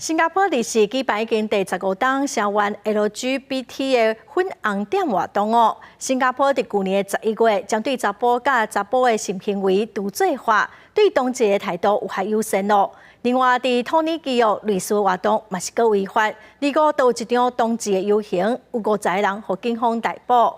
新加坡历史举办已经第15档相关 LGBT 的粉红点活动哦。新加坡伫去年11月，将对查甫甲查甫的性行为除罪化，对同志的态度有较友善哦。另外，伫托尼基哦，类似活动嘛是个违法。另外，都有一场同志的游行，有50个人被警方逮捕。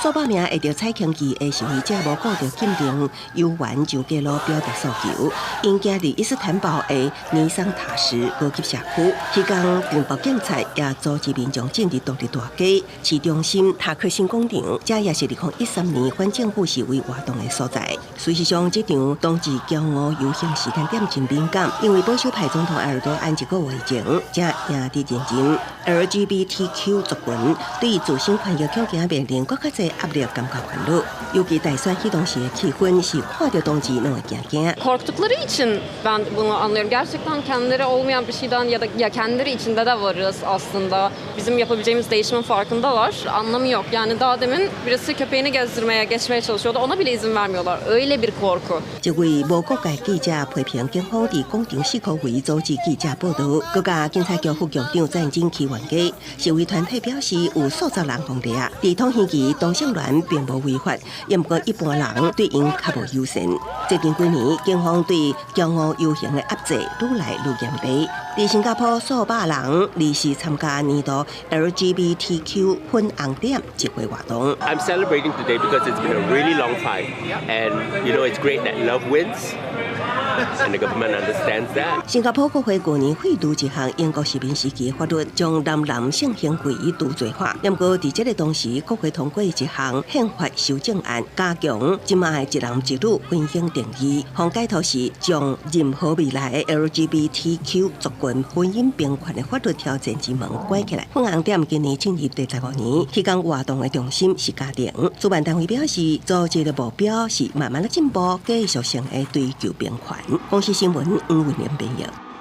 数百名会着踩轻机的示威者无顾着禁令，游玩就街路表达诉求，因行伫伊斯坦堡的尼桑塔什高级社区，期间并报警察也阻止民众进入当地大街、市中心、塔克辛广场，这也是2013年反政府示威活动的所在。事实上，这场同志骄傲游行时间点真敏感，因为保守派总统埃尔多安一个月前，正赢得认真 LGBTQ 族群对自身权益强行面临更加侪 压力感觉烦恼，尤其大选启动时的气氛是看到同志拢会惊惊。Korktukları için ben bunu anlıyorum. Gerçekten kendileri olmayan bir şeyden ya kendileri içinde de varız aslında. Bizim yapabileceğimiz değişimin farkındalar. Anlamı yok. Yani daha demin birisi köpeğini gezdirmeye, geçmeye çalışıyordu. Ona bile izin vermiyorlar. Öyle bir korku. 一位无国界记者批评警方伫广场4口围阻止记者报道，国家警察局副局长詹真起冤家。示威团体表示有数十人碰掠，伫通天期同性恋并无违法，也不过一般人对因较无友善。最近几年，警方对骄傲游行的压制愈来愈严厉。伫新加坡，数百人离世参加年度 LGBTQ 粉红点集会活动。I'm celebrating today because it's been a really long fight, and you know it's great that love wins. And the government understands that. 新加坡国会去年废除一项英国殖民时期的法律，将男性行为除罪化。不过，在这个同时，国会通过一项宪法修正案，加强即卖一男一女婚姻定义。方解读是将任何未来的 LGBTQ 族群婚姻平权的法律挑战之门关起来。粉红点今年进入第15年，期间活动的重心是家庭。主办单位表示，组织的目标是慢慢的进步，继续性的追求平权。公司新闻黄文廉编译。